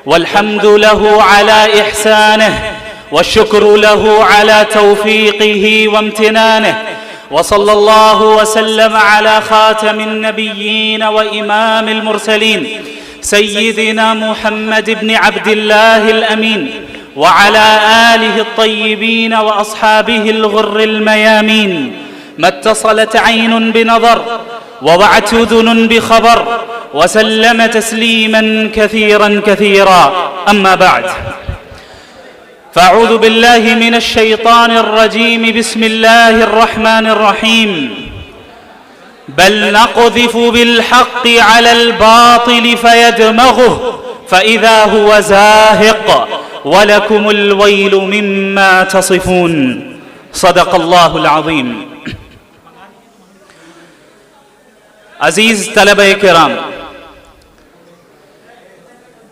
والحمد له على إحسانه والشكر له على توفيقه وامتنانه، وصلى الله وسلم على خاتم النبيين وإمام المرسلين سيدنا محمد بن عبد الله الأمين وعلى آله الطيبين وأصحابه الغر الميامين. ما اتصلت عين بنظر ووعت أذن بخبر وسلم تسليما كثيرا كثيرا. أما بعد، فأعوذ بالله من الشيطان الرجيم. بسم الله الرحمن الرحيم. بل نقذف بالحق على الباطل فيدمغه فإذا هو زاهق ولكم الويل مما تصفون. صدق الله العظيم. عزیز طلبہ کرام،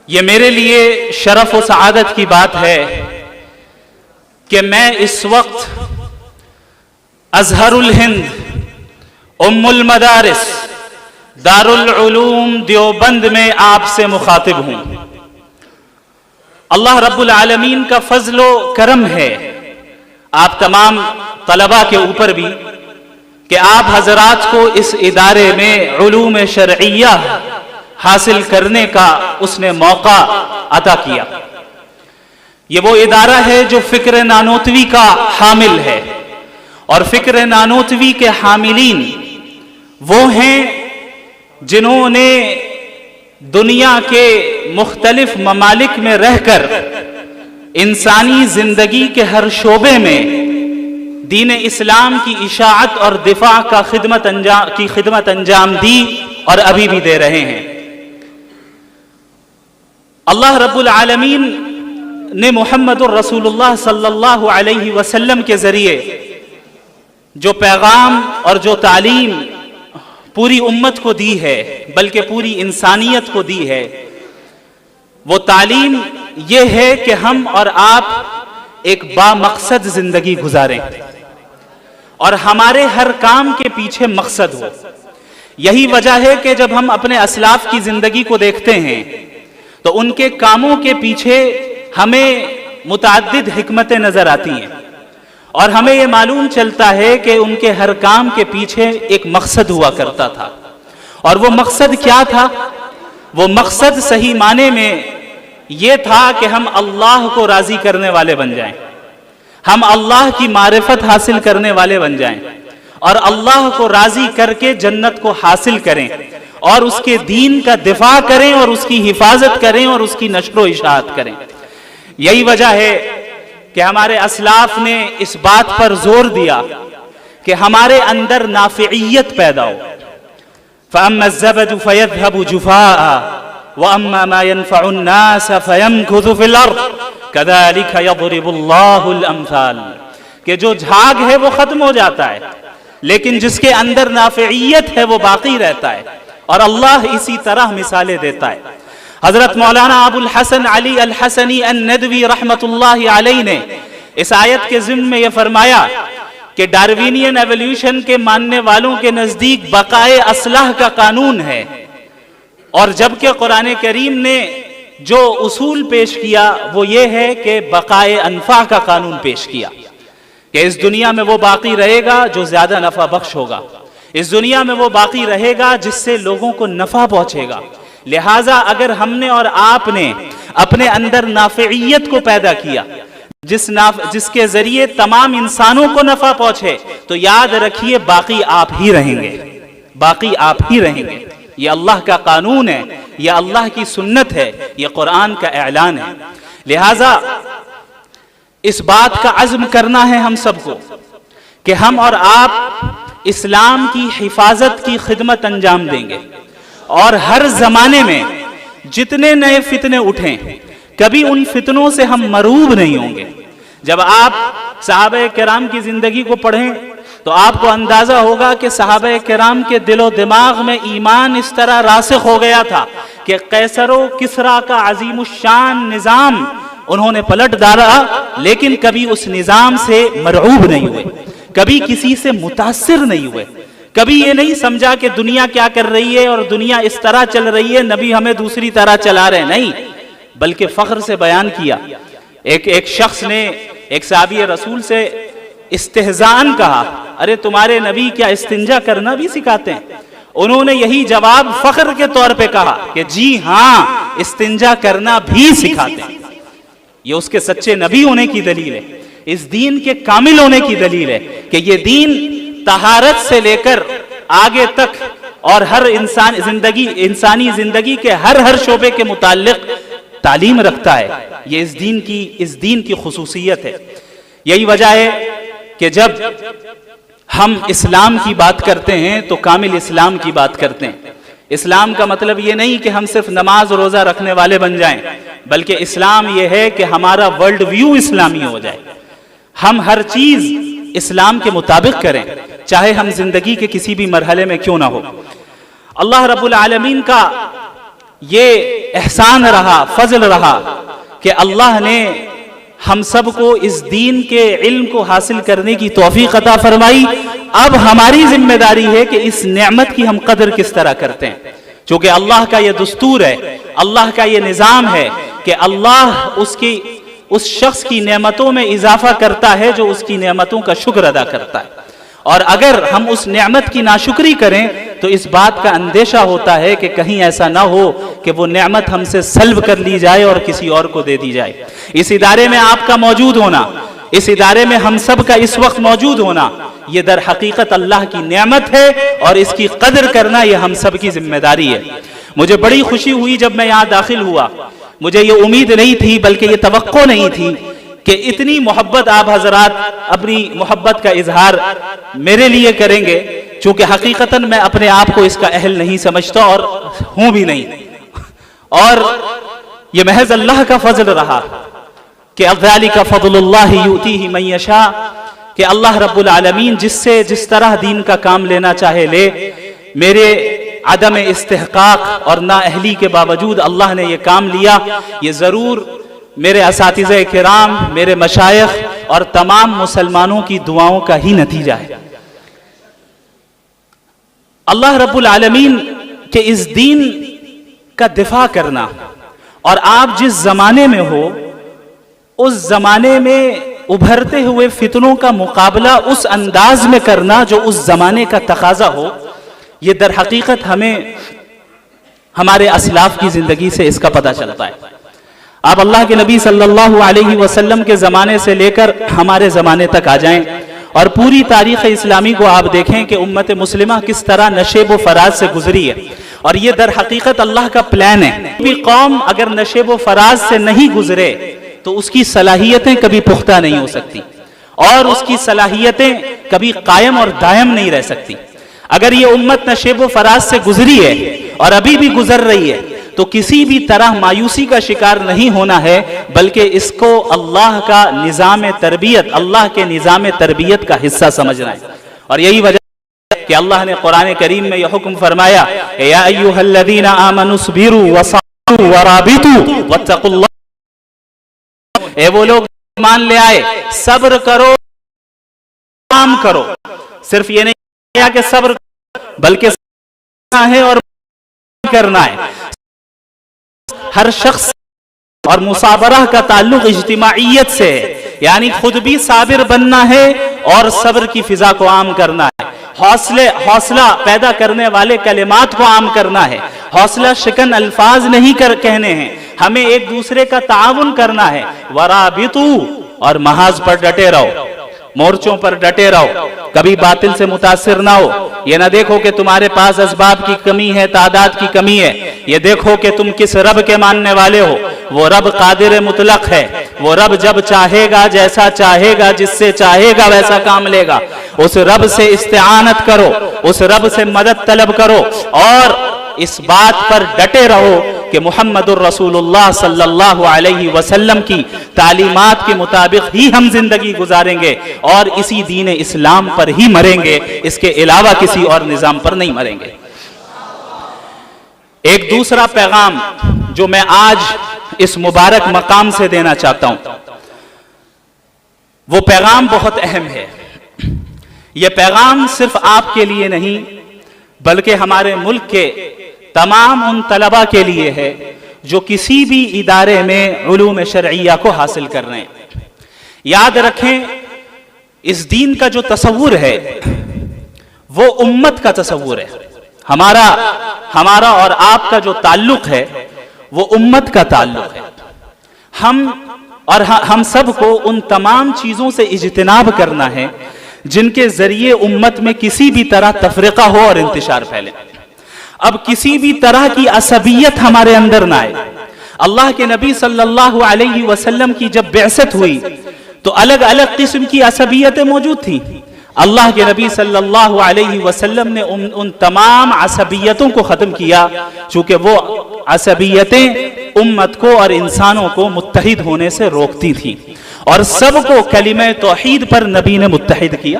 یہ میرے لیے شرف و سعادت کی بات ہے کہ میں اس وقت ازہر الہند ام المدارس دارالعلوم دیوبند میں آپ سے مخاطب ہوں. اللہ رب العالمین کا فضل و کرم ہے آپ تمام طلباء کے اوپر بھی کہ آپ حضرات کو اس ادارے میں علوم شرعیہ حاصل کرنے کا اس نے موقع عطا کیا. یہ وہ ادارہ ہے جو فکر نانوتوی کا حامل ہے، اور فکر نانوتوی کے حاملین وہ ہیں جنہوں نے دنیا کے مختلف ممالک میں رہ کر انسانی زندگی کے ہر شعبے میں دین اسلام کی اشاعت اور دفاع کا خدمت انجام دی اور ابھی بھی دے رہے ہیں. اللہ رب العالمین نے محمد الرسول اللہ صلی اللہ علیہ وسلم کے ذریعے جو پیغام اور جو تعلیم پوری امت کو دی ہے، بلکہ پوری انسانیت کو دی ہے، وہ تعلیم یہ ہے کہ ہم اور آپ ایک بامقصد زندگی گزاریں اور ہمارے ہر کام کے پیچھے مقصد ہو. یہی وجہ ہے کہ جب ہم اپنے اسلاف کی زندگی کو دیکھتے ہیں تو ان کے کاموں کے پیچھے ہمیں متعدد حکمتیں نظر آتی ہیں، اور ہمیں یہ معلوم چلتا ہے کہ ان کے ہر کام کے پیچھے ایک مقصد ہوا کرتا تھا. اور وہ مقصد کیا تھا؟ وہ مقصد صحیح معنی میں یہ تھا کہ ہم اللہ کو راضی کرنے والے بن جائیں، ہم اللہ کی معرفت حاصل کرنے والے بن جائیں، اور اللہ کو راضی کر کے جنت کو حاصل کریں، اور اس کے دین کا دفاع کریں، اور اس کی حفاظت کریں، اور اس کی نشر و اشاعت کریں. یہی وجہ ہے کہ ہمارے اسلاف نے اس بات پر زور دیا کہ ہمارے اندر نافعیت پیدا ہو. فَأَمَّا الزَّبَدُ فَيَذْهَبُ جُفَاءً وَأَمَّا مَا يَنْفَعُ النَّاسَ فَيَمْكُثُ فِي الْأَرْضِ كَذَلِكَ يَضْرِبُ اللَّهُ الْأَمْثَالَ. کہ جو جھاگ ہے وہ ختم ہو جاتا ہے، لیکن جس کے اندر نافعیت ہے وہ باقی رہتا ہے، اور اللہ اسی طرح مثالیں دیتا ہے. حضرت مولانا ابو الحسن علی الحسنی الندوی رحمت اللہ علیہ نے اس آیت کے ضمن میں یہ فرمایا کہ ڈاروینین ایولیوشن کے ماننے والوں کے نزدیک بقائے اصلاح کا قانون ہے، اور جبکہ قرآن کریم نے جو اصول پیش کیا وہ یہ ہے کہ بقائے انفع کا قانون پیش کیا کہ اس دنیا میں وہ باقی رہے گا جو زیادہ نفع بخش ہوگا، اس دنیا میں وہ باقی رہے گا جس سے لوگوں کو نفع پہنچے گا. لہٰذا اگر ہم نے اور آپ نے اپنے اندر نافعیت کو پیدا کیا جس کے ذریعے تمام انسانوں کو نفع پہنچے، تو یاد رکھیے باقی آپ ہی رہیں گے، باقی آپ ہی رہیں گے. یہ اللہ کا قانون ہے، یہ اللہ کی سنت ہے، یہ قرآن کا اعلان ہے. لہٰذا اس بات کا عزم کرنا ہے ہم سب کو کہ ہم اور آپ اسلام کی حفاظت کی خدمت انجام دیں گے، اور ہر زمانے میں جتنے نئے فتنے اٹھیں کبھی ان فتنوں سے ہم مرعوب نہیں ہوں گے. جب آپ صحابہ کرام کی زندگی کو پڑھیں تو آپ کو اندازہ ہوگا کہ صحابہ کرام کے دل و دماغ میں ایمان اس طرح راسخ ہو گیا تھا کہ قیصر و کسریٰ کا عظیم الشان نظام انہوں نے پلٹ ڈالا، لیکن کبھی اس نظام سے مرعوب نہیں ہوئے، کبھی کسی سے متاثر نہیں ہوئے، کبھی یہ نہیں سمجھا کہ دنیا کیا کر رہی ہے اور دنیا اس طرح چل رہی ہے، نبی ہمیں دوسری طرح چلا رہے. نہیں، بلکہ فخر سے بیان کیا۔ ایک شخص نے ایک صحابی رسول سے استہزاءً کہا، ارے تمہارے نبی کیا استنجا کرنا بھی سکھاتے ہیں؟ انہوں نے یہی جواب فخر کے طور پہ کہا کہ جی ہاں، استنجا کرنا بھی سکھاتے ہیں۔ یہ اس کے سچے نبی ہونے کی دلیل ہے، اس دین کے کامل ہونے کی دلیل ہے کہ یہ دین طہارت سے لے کر آگے تک اور ہر انسانی زندگی کے ہر شعبے کے متعلق تعلیم رکھتا ہے۔ یہ اس دین کی خصوصیت ہے۔ یہی وجہ ہے کہ جب ہم اسلام کی بات کرتے ہیں تو کامل اسلام کی بات کرتے ہیں۔ اسلام کا مطلب یہ نہیں کہ ہم صرف نماز روزہ رکھنے والے بن جائیں، بلکہ اسلام یہ ہے کہ ہمارا ورلڈ ویو اسلامی ہو جائے، ہم ہر چیز اسلام کے مطابق کریں، چاہے ہم زندگی کے کسی بھی مرحلے میں کیوں نہ ہو۔ اللہ رب العالمین کا یہ احسان رہا، فضل رہا کہ اللہ نے ہم سب کو اس دین کے علم کو حاصل کرنے کی توفیق عطا فرمائی۔ اب ہماری ذمہ داری ہے کہ اس نعمت کی ہم قدر کس طرح کرتے ہیں، چونکہ اللہ کا یہ دستور ہے، اللہ کا یہ نظام ہے کہ اللہ اس شخص کی نعمتوں میں اضافہ کرتا ہے جو اس کی نعمتوں کا شکر ادا کرتا ہے، اور اگر ہم اس نعمت کی ناشکری کریں تو اس بات کا اندیشہ ہوتا ہے کہ کہیں ایسا نہ ہو کہ وہ نعمت ہم سے سلب کر لی جائے اور کسی اور کو دے دی جائے۔ اس ادارے میں آپ کا موجود ہونا، اس ادارے میں ہم سب کا اس وقت موجود ہونا، یہ در حقیقت اللہ کی نعمت ہے اور اس کی قدر کرنا یہ ہم سب کی ذمہ داری ہے۔ مجھے بڑی خوشی ہوئی جب میں یہاں داخل ہوا، مجھے یہ امید نہیں تھی بلکہ یہ توقع نہیں تھی کہ اتنی محبت آپ حضرات اپنی محبت کا اظہار میرے لیے کریں گے، چونکہ حقیقتاً میں اپنے آپ کو اس کا اہل نہیں سمجھتا اور ہوں بھی نہیں، اور یہ محض اللہ کا فضل رہا کہ ذَلِكَ فَضْلُ اللَّهِ يُؤْتِيهِ مَن يَشَاءُ، کہ اللہ رب العالمین جس طرح دین کا کام لینا چاہے لے۔ میرے عدم استحقاق اور نااہلی کے باوجود اللہ نے یہ کام لیا، یہ ضرور میرے اساتذہ کرام، میرے مشائخ اور تمام مسلمانوں کی دعاؤں کا ہی نتیجہ ہے۔ اللہ رب العالمین کے اس دین کا دفاع کرنا، اور آپ جس زمانے میں ہو اس زمانے میں ابھرتے ہوئے فتنوں کا مقابلہ اس انداز میں کرنا جو اس زمانے کا تقاضا ہو، یہ در حقیقت ہمیں ہمارے اسلاف کی زندگی سے اس کا پتہ چلتا ہے۔ آپ اللہ کے نبی صلی اللہ علیہ وسلم کے زمانے سے لے کر ہمارے زمانے تک آ جائیں اور پوری تاریخ اسلامی کو آپ دیکھیں کہ امت مسلمہ کس طرح نشیب و فراز سے گزری ہے، اور یہ در حقیقت اللہ کا پلان ہے۔ کوئی قوم اگر نشیب و فراز سے نہیں گزرے تو اس کی صلاحیتیں کبھی پختہ نہیں ہو سکتی، اور اس کی صلاحیتیں کبھی قائم اور دائم نہیں رہ سکتی۔ اگر یہ امت نشیب و فراز سے گزری ہے اور ابھی بھی گزر رہی ہے تو کسی بھی طرح مایوسی کا شکار نہیں ہونا ہے، بلکہ اس کو اللہ کا نظام تربیت، اللہ کے نظام تربیت کا حصہ سمجھنا ہے۔ اور یہی وجہ ہے کہ اللہ نے قرآن کریم میں یہ حکم فرمایا، یا ایھا الذین آمنوا اصبروا وصابروا ورابطوا واتقوا اللہ، اے وہ لوگ ایمان لے آئے، صبر کرو، کام کرو۔ صرف یہ نہیں کہا کہ صبر بلکہ کرنا ہے اور کرنا ہے۔ ہر شخص اور مصابرہ کا تعلق اجتماعیت سے ہے، یعنی خود بھی صابر بننا ہے اور صبر کی فضا کو عام کرنا ہے، حوصلہ پیدا کرنے والے کلمات کو عام کرنا ہے، حوصلہ شکن الفاظ نہیں کہنے ہیں، ہمیں ایک دوسرے کا تعاون کرنا ہے۔ ورابطو، اور محاذ پر ڈٹے رہو، مورچوں پر ڈٹے رہو، کبھی باطل سے متاثر نہ ہو۔ یہ نہ دیکھو کہ تمہارے پاس اسباب کی کمی ہے، تعداد کی کمی ہے، یہ دیکھو کہ تم کس رب کے ماننے والے ہو۔ وہ رب قادر مطلق ہے، وہ رب جب چاہے گا، جیسا چاہے گا، جس سے چاہے گا ویسا کام لے گا۔ اس رب سے استعانت کرو، اس رب سے مدد طلب کرو، اور اس بات پر ڈٹے رہو کہ محمد الرسول اللہ صلی اللہ علیہ وسلم کی تعلیمات کے مطابق ہی ہم زندگی گزاریں گے اور اسی دین اسلام پر ہی مریں گے، اس کے علاوہ کسی اور نظام پر نہیں مریں گے۔ ایک دوسرا پیغام جو میں آج اس مبارک مقام سے دینا چاہتا ہوں، وہ پیغام بہت اہم ہے۔ یہ پیغام صرف آپ کے لیے نہیں بلکہ ہمارے ملک کے تمام ان طلبہ کے لیے ہے جو کسی بھی ادارے میں علوم شرعیہ کو حاصل کر رہے ہیں. یاد رکھیں اس دین کا جو تصور ہے وہ امت کا تصور ہے. ہمارا اور آپ کا جو تعلق ہے وہ امت کا تعلق ہے. ہم سب کو ان تمام چیزوں سے اجتناب کرنا ہے جن کے ذریعے امت میں کسی بھی طرح تفرقہ ہو اور انتشار پھیلے. اب کسی بھی طرح کی عصبیت ہمارے اندر نہ آئے. اللہ کے نبی صلی اللہ علیہ وسلم کی جب بعثت ہوئی تو الگ الگ قسم کی عصبیتیں موجود تھیں. اللہ کے نبی صلی اللہ علیہ وسلم نے ان تمام عصبیتوں کو ختم کیا چونکہ وہ عصبیتیں امت کو اور انسانوں کو متحد ہونے سے روکتی تھیں اور سب کو کلمہ توحید پر نبی نے متحد کیا.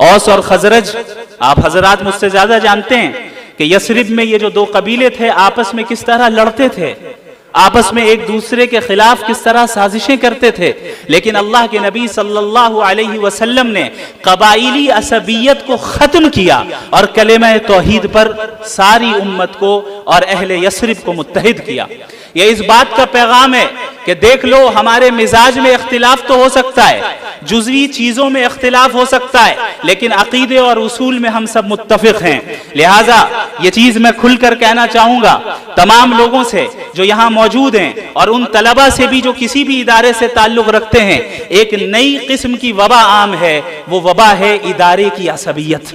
اوس اور خزرج آپ حضرات مجھ سے زیادہ جانتے ہیں کہ یثرب میں یہ جو دو قبیلے تھے آپس میں کس طرح لڑتے تھے, آپس میں ایک دوسرے کے خلاف کس طرح سازشیں کرتے تھے. لیکن اللہ کے نبی صلی اللہ علیہ وسلم نے قبائلی عصبیت کو ختم کیا اور کلمہ توحید پر ساری امت کو اور اہل یثرب کو متحد کیا. یہ اس بات کا پیغام ہے کہ دیکھ لو ہمارے مزاج میں اختلاف تو ہو سکتا ہے, جزوی چیزوں میں اختلاف ہو سکتا ہے, لیکن عقیدے اور اصول میں ہم سب متفق ہیں. لہٰذا یہ چیز میں کھل کر کہنا چاہوں گا تمام لوگوں سے جو یہاں موجود ہیں اور ان طلبہ سے بھی جو کسی بھی ادارے سے تعلق رکھتے ہیں, ایک نئی قسم کی وبا عام ہے. وہ وبا ہے ادارے کی عصبیت,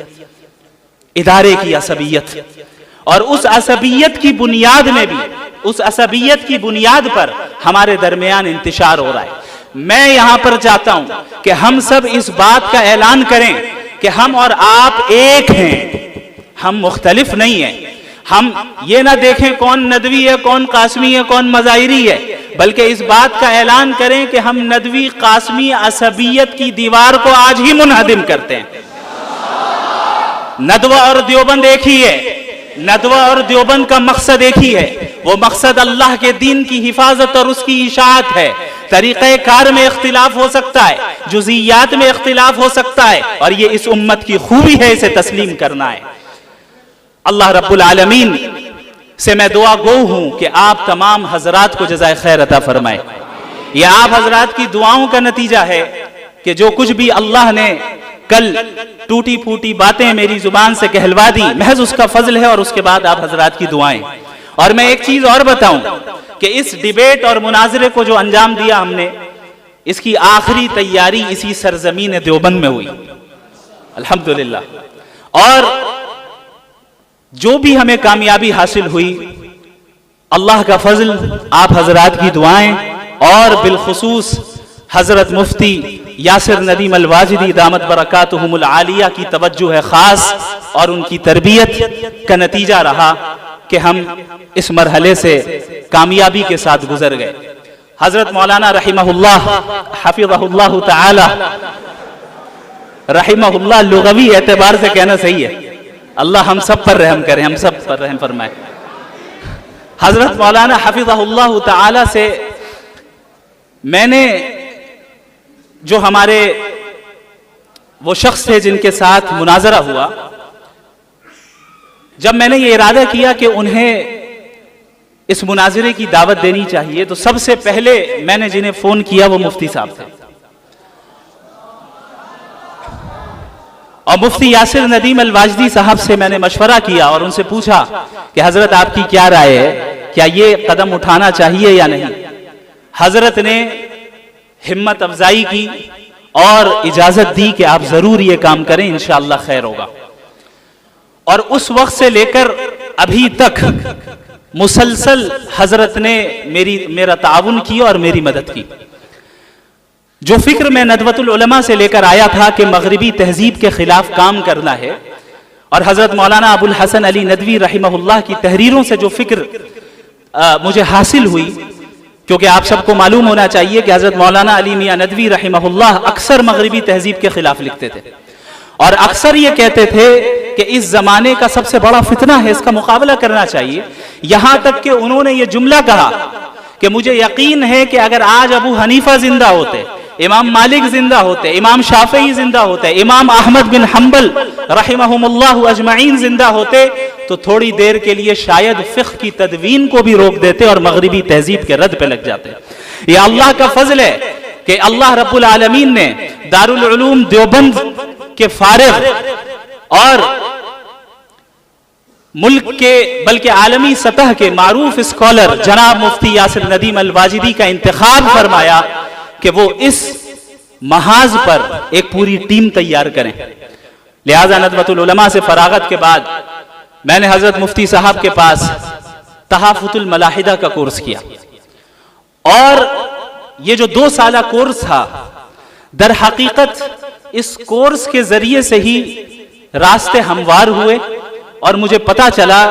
ادارے کی عصبیت. اور اس عصبیت کی بنیاد میں بھی اس عصبیت کی بنیاد پر ہمارے درمیان انتشار ہو رہا ہے. میں یہاں پر چاہتا ہوں کہ ہم سب اس بات کا اعلان کریں کہ ہم اور آپ ایک ہیں, ہم مختلف نہیں ہیں. ہم یہ نہ دیکھیں کون ندوی ہے, کون قاسمی ہے, کون مظاہری ہے, بلکہ اس بات کا اعلان کریں کہ ہم ندوی قاسمی عصبیت کی دیوار کو آج ہی منہدم کرتے ہیں. ندوہ اور دیوبند ایک ہی ہے, ندوہ اور دیوبند کا مقصد ایک ہی ہے. وہ مقصد اللہ کے دین کی حفاظت اور اس کی اشاعت ہے. طریقہ کار میں اختلاف ہو سکتا ہے, جزئیات میں اختلاف ہو سکتا ہے, اور یہ اس امت کی خوبی ہے, اسے تسلیم کرنا ہے. اللہ رب العالمین سے میں دعا گو ہوں کہ آپ تمام حضرات کو جزائے خیر عطا فرمائے. یہ آپ حضرات کی دعاؤں کا نتیجہ ہے کہ جو کچھ بھی اللہ نے کل ٹوٹی پھوٹی باتیں میری زبان سے کہلوا دی, محض اس کا فضل ہے اور اس کے بعد آپ حضرات کی دعائیں. اور میں ایک چیز اور بتاؤں کہ اس ڈیبیٹ اور مناظرے کو جو انجام دیا ہم نے, اس کی آخری تیاری اسی سرزمین دیوبند میں ہوئی الحمدللہ. اور جو بھی ہمیں کامیابی حاصل ہوئی اللہ کا فضل, آپ حضرات کی دعائیں, اور بالخصوص حضرت مفتی یاسر ندیم الواجدی دامت برکاتہم العالیہ کی توجہ ہے خاص اور ان کی تربیت کا نتیجہ رہا کہ ہم اس مرحلے سے کامیابی کے ساتھ گزر گئے. حضرت مولانا رحمہ اللہ حفظہ اللہ تعالی, رحمہ اللہ لغوی اعتبار سے کہنا صحیح ہے, اللہ ہم سب پر رحم کرے, ہم سب پر رحم فرمائے. حضرت مولانا حفظہ اللہ تعالی سے میں نے جو ہمارے وہ شخص تھے جن کے ساتھ مناظرہ ہوا, جب میں نے یہ ارادہ کیا کہ انہیں اس مناظرے کی دعوت دینی چاہیے, تو سب سے پہلے میں نے جنہیں فون کیا وہ مفتی صاحب تھے. اور مفتی یاسر ندیم الواجدی صاحب سے میں نے مشورہ کیا اور ان سے پوچھا کہ حضرت آپ کی کیا رائے ہے, کیا یہ قدم اٹھانا چاہیے یا نہیں. حضرت نے ہمت افزائی کی اور اجازت دی کہ آپ ضرور یہ کام کریں, انشاءاللہ خیر ہوگا. اور اس وقت سے لے کر ابھی تک مسلسل حضرت نے میرا تعاون کیا اور میری مدد کی. جو فکر میں ندوۃ العلماء سے لے کر آیا تھا کہ مغربی تہذیب کے خلاف کام کرنا ہے, اور حضرت مولانا ابو الحسن علی ندوی رحمہ اللہ کی تحریروں سے جو فکر مجھے حاصل ہوئی, کیونکہ آپ سب کو معلوم ہونا چاہیے کہ حضرت مولانا علی میاں ندوی رحمہ اللہ اکثر مغربی تہذیب کے خلاف لکھتے تھے اور اکثر یہ کہتے تھے کہ اس زمانے کا سب سے بڑا فتنہ ہے, اس کا مقابلہ کرنا چاہیے. یہاں تک کہ انہوں نے یہ جملہ کہا کہ مجھے یقین ہے کہ اگر آج ابو حنیفہ زندہ ہوتے امام مالک زندہ ہوتے، امام شافعی زندہ ہوتے، امام احمد بن حنبل رحمہم اللہ اجمعین زندہ ہوتے تو تھوڑی دیر کے لیے شاید فقہ کی تدوین کو بھی روک دیتے اور مغربی تہذیب کے رد پہ لگ جاتے۔ یہ اللہ کا فضل ہے کہ اللہ رب العالمین نے دارالعلوم دیوبند کے فارغ اور ملک کے بلکہ عالمی سطح کے معروف اسکالر جناب مفتی یاسر ندیم الواجدی کا انتخاب فرمایا کہ وہ اس محاذ پر ایک پوری ٹیم تیار کریں۔ لہذا ندوۃ العلماء سے فراغت کے بعد میں نے حضرت مفتی صاحب کے پاس تحافظ الملاحدہ کا کورس کیا، اور یہ جو 2 سالہ کورس تھا در حقیقت اس کورس کے ذریعے سے ہی راستے ہموار ہوئے اور مجھے پتا چلا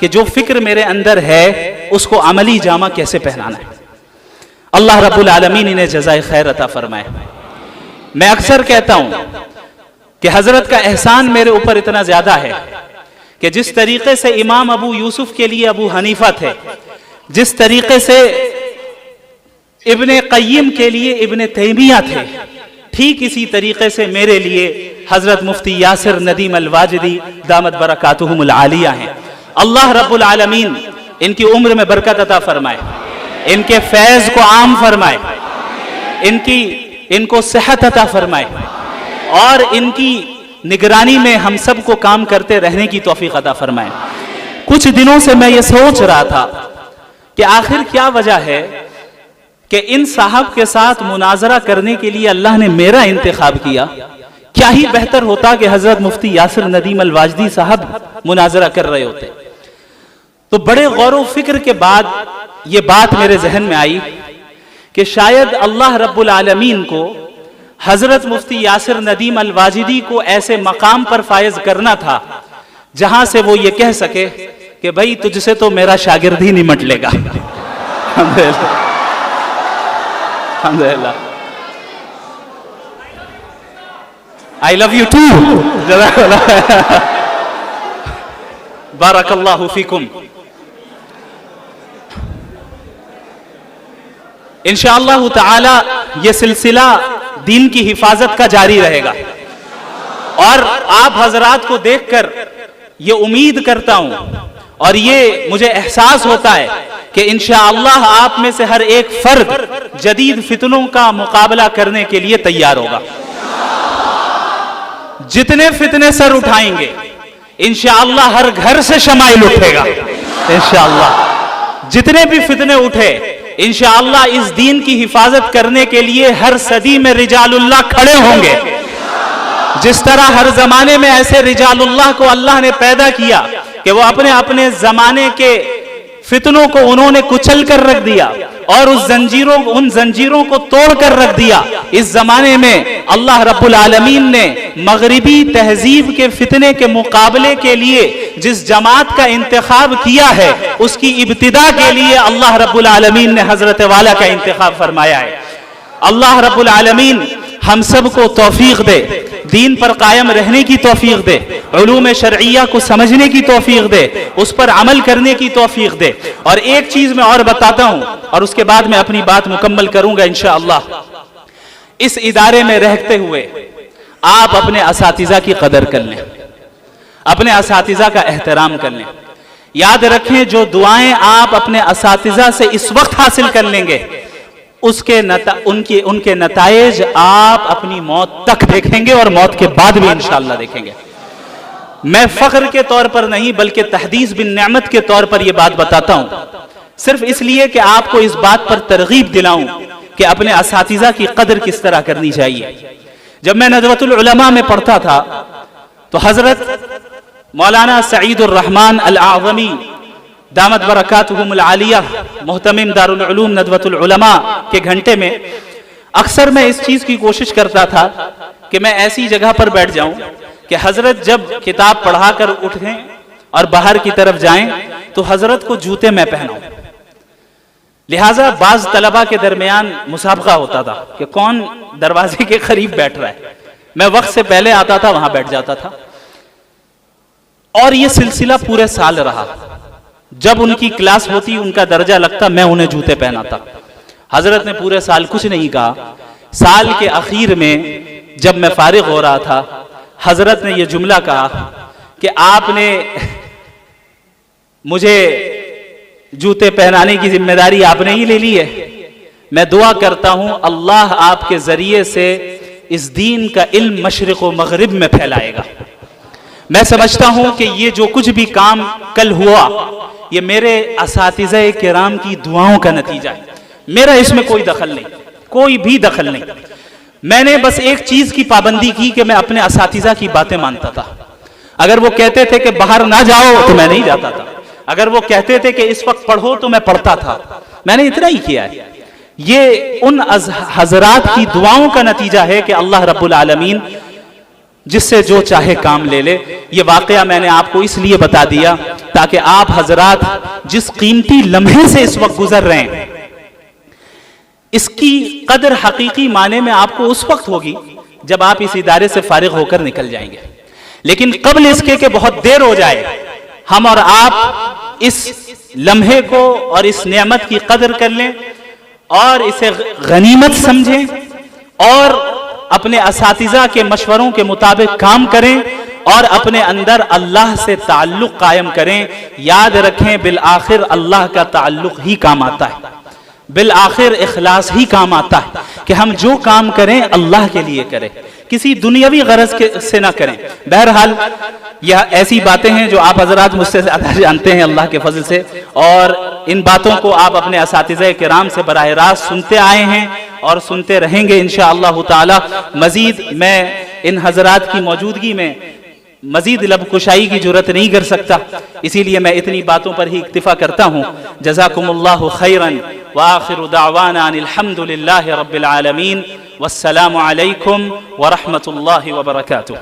کہ جو فکر میرے اندر ہے اس کو عملی جامہ کیسے پہنانا ہے۔ اللہ رب العالمین انہیں جزائے خیر عطا فرمائے۔ میں اکثر کہتا ہوں کہ حضرت کا احسان میرے اوپر اتنا زیادہ ہے کہ جس طریقے سے امام ابو یوسف کے لیے ابو حنیفہ تھے، جس طریقے سے ابن قیم کے لیے ابن تیمیہ تھے، ٹھیک اسی طریقے سے میرے لیے حضرت مفتی یاسر ندیم الواجدی دامت برکاتہم العالیہ ہیں۔ اللہ رب العالمین ان کی عمر میں برکت عطا فرمائے، ان کے فیض کو عام فرمائے، ان کو صحت عطا فرمائے، اور ان کی نگرانی میں ہم سب کو کام کرتے رہنے کی توفیق عطا فرمائے۔ کچھ دنوں سے میں یہ سوچ رہا تھا کہ آخر کیا وجہ ہے کہ ان صاحب کے ساتھ مناظرہ کرنے کے لیے اللہ نے میرا انتخاب کیا۔ کیا ہی بہتر ہوتا کہ حضرت مفتی یاسر ندیم الواجدی صاحب مناظرہ کر رہے ہوتے۔ تو بڑے غور و فکر کے بعد یہ بات میرے ذہن میں آئی کہ شاید اللہ رب العالمین کو حضرت مفتی یاسر ندیم الواجدی کو ایسے مقام پر فائز کرنا تھا جہاں سے وہ یہ کہہ سکے کہ بھائی تجھ سے تو میرا شاگرد ہی نمٹ لے گا۔ الحمدللہ I love you too بارک اللہ فیکم۔ انشاءاللہ تعالی یہ سلسلہ دین کی حفاظت کا جاری رہے گا، اور آپ حضرات کو دیکھ کر یہ امید کرتا ہوں اور یہ مجھے احساس ہوتا ہے کہ انشاءاللہ آپ میں سے ہر ایک فرد جدید فتنوں کا مقابلہ کرنے کے لیے تیار ہوگا۔ جتنے فتنے سر اٹھائیں گے انشاءاللہ ہر گھر سے شمائل اٹھے گا انشاءاللہ۔ جتنے بھی فتنے اٹھے انشاءاللہ اس دین کی حفاظت کرنے کے لیے ہر صدی میں رجال اللہ کھڑے ہوں گے۔ جس طرح ہر زمانے میں ایسے رجال اللہ کو اللہ نے پیدا کیا کہ وہ اپنے اپنے زمانے کے فتنوں کو انہوں نے کچل کر رکھ دیا اور ان زنجیروں کو توڑ کر رکھ دیا، اس زمانے میں اللہ رب العالمین نے مغربی تہذیب کے فتنے کے مقابلے کے لیے جس جماعت کا انتخاب کیا ہے اس کی ابتدا کے لیے اللہ رب العالمین نے حضرت والا کا انتخاب فرمایا ہے۔ اللہ رب العالمین ہم سب کو توفیق دے، دین پر قائم رہنے کی توفیق دے، علوم شرعیہ کو سمجھنے کی توفیق دے، اس پر عمل کرنے کی توفیق دے۔ اور ایک چیز میں اور بتاتا ہوں اور اس کے بعد میں اپنی بات مکمل کروں گا انشاءاللہ۔ اس ادارے میں رہتے ہوئے آپ اپنے اساتذہ کی قدر کر لیں، اپنے اساتذہ کا احترام کر لیں۔ یاد رکھیں جو دعائیں آپ اپنے اساتذہ سے اس وقت حاصل کر لیں گے ان کے نتائج آپ اپنی موت تک دیکھیں گے اور موت کے بعد بھی انشاءاللہ دیکھیں گے۔ میں فخر کے طور پر نہیں بلکہ تحدیث بن نعمت کے طور پر یہ بات بتاتا ہوں، صرف اس لیے کہ آپ کو اس بات پر ترغیب دلاؤں کہ اپنے اساتذہ کی قدر کس طرح کرنی چاہیے۔ جب میں ندوۃ العلماء میں پڑھتا تھا تو حضرت مولانا سعید الرحمن الاعظمی دامت برکاتہم العالیہ محتمم دارالعلوم ندوۃ العلماء کے گھنٹے میں اکثر میں اس چیز کی کوشش کرتا تھا کہ میں ایسی جگہ پر بیٹھ جاؤں کہ حضرت جب کتاب پڑھا کر اٹھیں اور باہر کی طرف جائیں تو حضرت کو جوتے میں پہناؤں۔ لہٰذا بعض طلبہ کے درمیان مسابقہ ہوتا تھا کہ کون دروازے کے قریب بیٹھ رہا ہے، میں وقت سے پہلے آتا تھا وہاں بیٹھ جاتا تھا، اور یہ سلسلہ پورے سال رہا۔ جب ان کی کلاس ہوتی ان کا درجہ لگتا میں انہیں جوتے پہناتا۔ حضرت نے پورے سال کچھ نہیں کہا سال کے اخیر میں جب میں فارغ ہو رہا تھا، حضرت نے یہ جملہ کہا کہ آپ نے مجھے جوتے پہنانے کی ذمہ داری آپ نے ہی لے لی ہے، میں دعا کرتا ہوں اللہ آپ کے ذریعے سے اس دین کا علم مشرق و مغرب میں پھیلائے گا۔ میں سمجھتا ہوں کہ یہ جو کچھ بھی کام کل ہوا یہ میرے اساتذہ کرام کی دعاؤں کا نتیجہ ہے، میرا اس میں کوئی دخل نہیں، کوئی بھی دخل نہیں۔ میں نے بس ایک چیز کی پابندی کی کہ میں اپنے اساتذہ کی باتیں مانتا تھا۔ اگر وہ کہتے تھے کہ باہر نہ جاؤ تو میں نہیں جاتا تھا، اگر وہ کہتے تھے کہ اس وقت پڑھو تو میں پڑھتا تھا۔ میں نے اتنا ہی کیا ہے۔ یہ ان حضرات کی دعاؤں کا نتیجہ ہے کہ اللہ رب العالمین جس سے جو چاہے کام لے لے۔ یہ واقعہ میں نے آپ کو اس لیے بتا دیا تاکہ آپ حضرات جس قیمتی لمحے سے اس وقت گزر رہے ہیں اس کی قدر حقیقی معنی میں آپ کو اس وقت ہوگی جب آپ اس ادارے سے فارغ ہو کر نکل جائیں گے، لیکن قبل اس کے کہ بہت دیر ہو جائے ہم اور آپ اس لمحے کو اور اس نعمت کی قدر کر لیں اور اسے غنیمت سمجھیں اور اپنے اساتذہ کے مشوروں کے مطابق کام کریں اور اپنے اندر اللہ سے تعلق قائم کریں۔ یاد رکھیں بالآخر اللہ کا تعلق ہی کام آتا ہے، بالآخر اخلاص ہی کام آتا ہے کہ ہم جو کام کریں اللہ کے لیے کریں، کسی دنیاوی غرض سے نہ کریں۔ بہرحال یہ ایسی باتیں ہیں جو آپ حضرات مجھ سے زیادہ جانتے ہیں اللہ کے فضل سے، اور ان باتوں کو آپ اپنے اساتذہ کرام سے براہ راست سنتے آئے ہیں اور سنتے رہیں گے انشاءاللہ تعالی۔ مزید میں ان حضرات کی موجودگی میں مزید لب کشائی کی جرت نہیں کر سکتا، اسی لیے میں اتنی باتوں پر ہی اکتفا کرتا ہوں۔ جزاکم اللہ خیرا وآخر دعوانا ان الحمد للہ رب العالمین، والسلام علیکم ورحمۃ اللہ وبرکاتہ۔